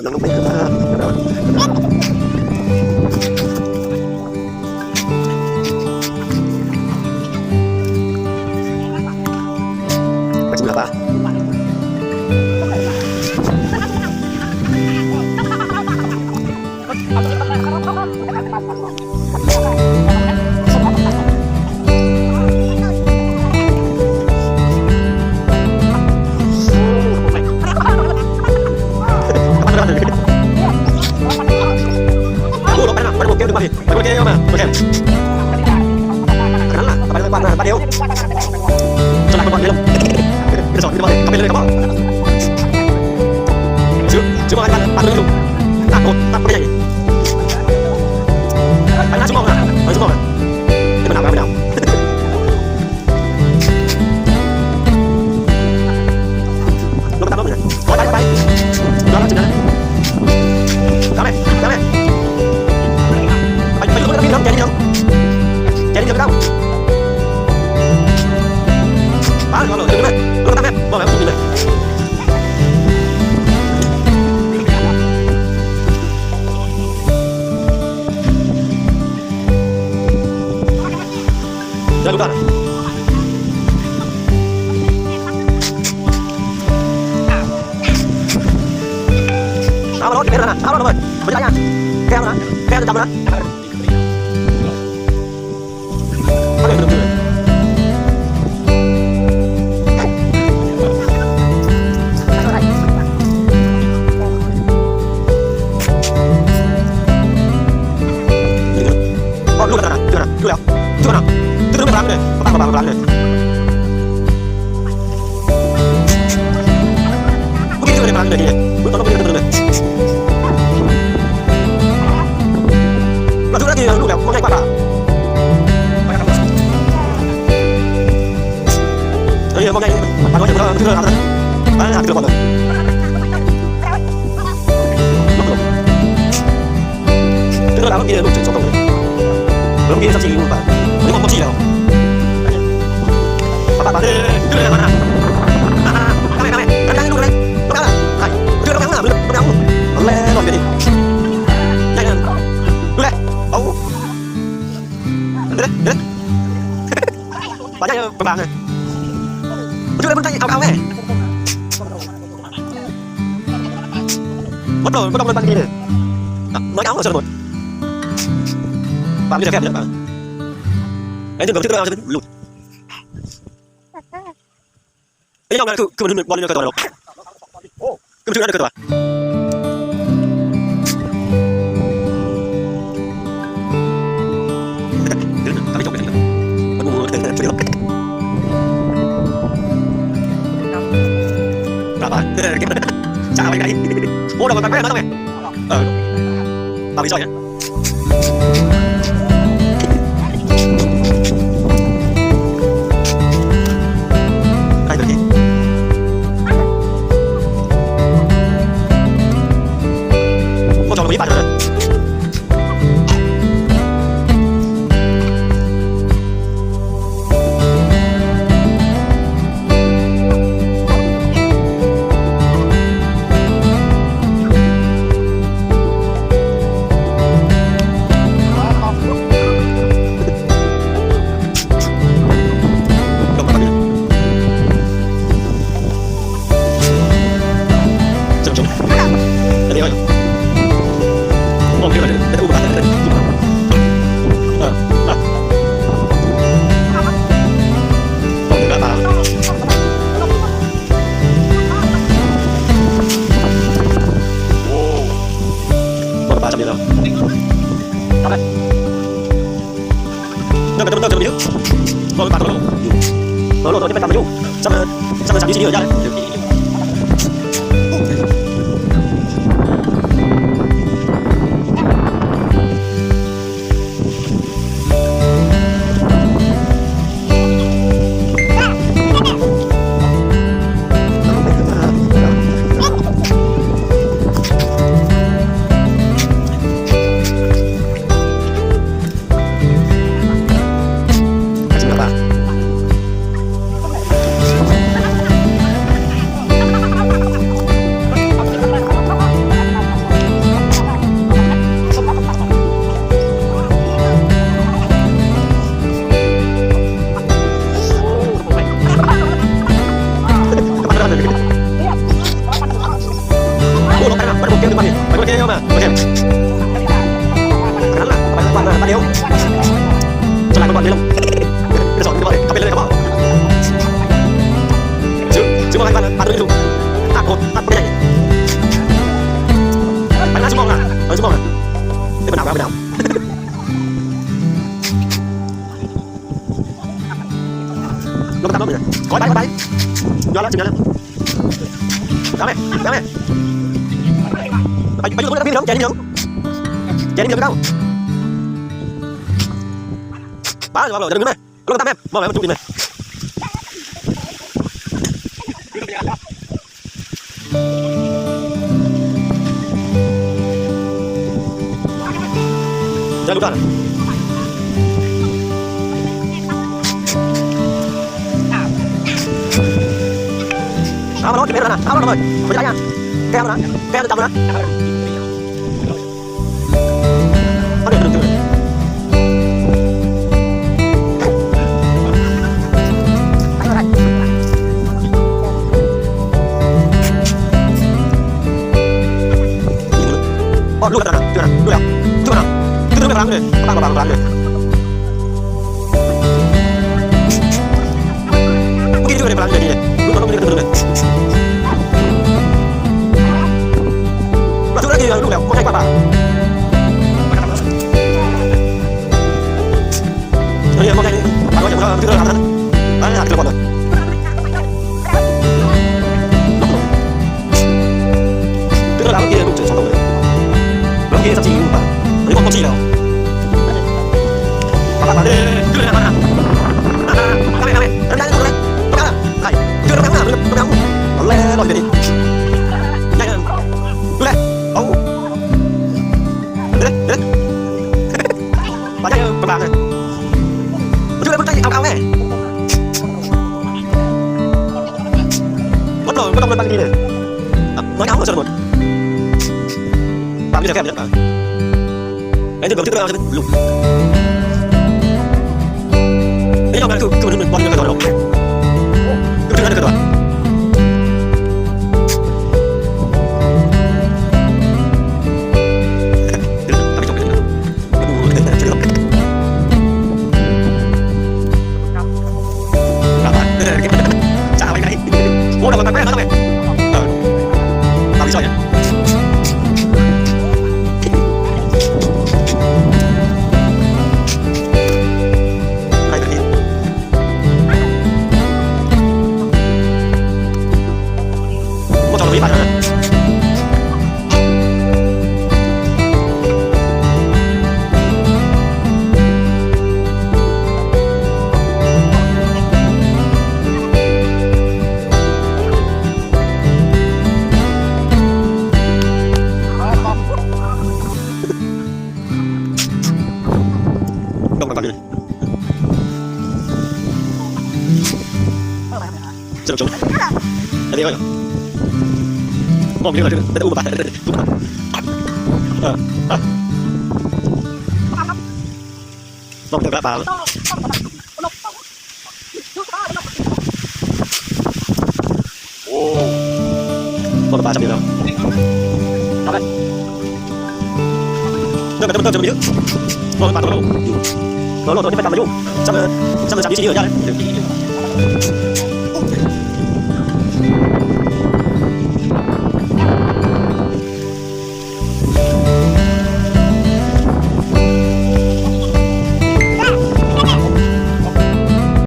กำลังลงไปครับไปชิมแล้วป่ะไปโอเคเข้ามาโอเคนั่นแหละไปเลยวันมาเดียวจะรักบอลเดียวจะสอนจะบอลเขาไปเลยเขาบอกชื่อบอลปันเลยลูกตัดโดนตัดไม่ใหญ่ไปนะชั่วโมงอ่ะไปชั่วโมงอ่ะจะมาหนาวไม่หนาวลงไปตามรถเลยไปรอแล้วจุดนั้นทำไมไปดูน้ำแกนี่เนาะแกนี่เนาะป้าเราเลยดูไหมเราทำไหมบอกแบบนี้เลยเดี๋ยวดูก่อนเอามาลดเก็บไปแล้วนะเอามาลดเลยไม่ได้ยังแก้วนะแก้วจะจำนะเอาเลยเลยดูแล้วดูแล้วดูแล้วดูแล้วเลยปังเลยเมื่อกี้ดูเลยปังเลยนี่มึงต้องไปดูเลยเราดูแล้วกี่ลูกแล้วมันง่ายกว่าเฮ้ยมันง่ายปังก็จะดูแล้วดูแล้วนะปังหาดูก่อนเลยดูแล้วเมื่อกี้ลูกจะชกกันเลยเมื่อกี้จะจริงลูกป่ะวันนี้มันจี้แล้วป่ะเด้อดูเลยนะทำไมกันดูเลยต้องอะไรใครดูแล้วยังหนาดูแล้วเอาแล้วหน่อยกันดิยังไงดูเลยเอาเด้อป่ะยังบางๆเลยดูเลยมันจะเอาแม่มันโดนมันบางทีเลยน้อยเอาเฉยหมดป่ะไม่ได้แค่เยอะป่ะไอ้ที่แบบที่เราจะเป็นหลุดไอ้ยังไงคือมันบอลนี่กระโดดหรอกคือมันช่วยได้กระโดดเดี๋ยวทำไม่จบเลยมันดูช่วยได้หรอกป่ะป่ะจ้าไปไหนโอ้เราไปไหนมาทำไมป่ะไม่ช่วยนะมีปัญหาเราตัวนี้ไปทำมาอยู่จำเลยสามยี่สิบเยอะจัง ไปดูเกมดูมาดิไปดูเกมมาโอเคนั่นแหละไปมาเดี๋ยวจะไล่บอลเดี๋ยวจะสอนบอลเข้าไปเลยครับพ่อชื่อว่าไงบ้างปัดดูตัดโคตรตัดไม่ได้ไปหน้าชั่วโมงนะชั่วโมงนะนี่เป็นดาวเป็นดาวลงมาตามรถเลยคอยไปย้อนแล้วถึงแล้วได้ไหมได้ไหมไปอยู่ตรงนี้นะพี่น้องแกนี่น้องแกนี่เดียวกันป้าจะมาบอกจะดึงไหมลงตามแม่มองไหนมันจุกดินไหมจะดูกันเอามาล้อเก็บเม็ดแล้วนะเอามาหน่อยไม่ได้ยังแก้วนะแก้วจะจำนะเอาเดี๋ยวดึงอ๋อดูแล้วนะดูแล้วดูแล้วดูแล้วเลยบางเลยเมื่อกี้ดูในบางเลยดีเลยดูแล้วดูเลยเราดูแล้วดีเลยดูแล้วไม่ใช่ป่ะเฮ้ยไม่ใช่ป่ะว่าจะมาดูแล้วนะอันนี้หักกระบอกเลยดูแล้วเมื่อกี้ดูจุดสองตรงเลยเมื่อกี้สักทีอยู่ป่ะอันนี้ผมก็ชี้แล้วมาเลยดูเลยนะทำไมได้ดูเลยต้องการอะไรดูแล้วไม่เอาดูแล้วเอาเลยลอยไปดิยังดูเลยเอาเด็ดมาได้ประมาณเลยดูเลยมันใจเอาแน่วัดหน่อยก็ต้องเป็นบางทีเลยน้อยเอาสนุกตามที่จะแก้ปัญหาไอ้ที่ผมที่เราจะเป็นลุกไอ้ยอมรับคือมันบอลยังกระโดดลงคือถึงนั้นกระโดดจ้าไปไหนโอ้เราไปแม่เขาทำไมตามที่ชอบเนี่ยไปนะลงมาก่อนเลยสนุกจังอันนี้ก็มองเยอะเลยแต่อุ้มไปตุ้มมองเถอะกระเป๋าโอ้มองกระเป๋าจำดีแล้วทำไมเรื่องมันจะมีเยอะมองกระเป๋าต้องอยู่มองโลกตัวนี้ไปตามมายุ่งจำเลยจับที่เยอะแยะเลย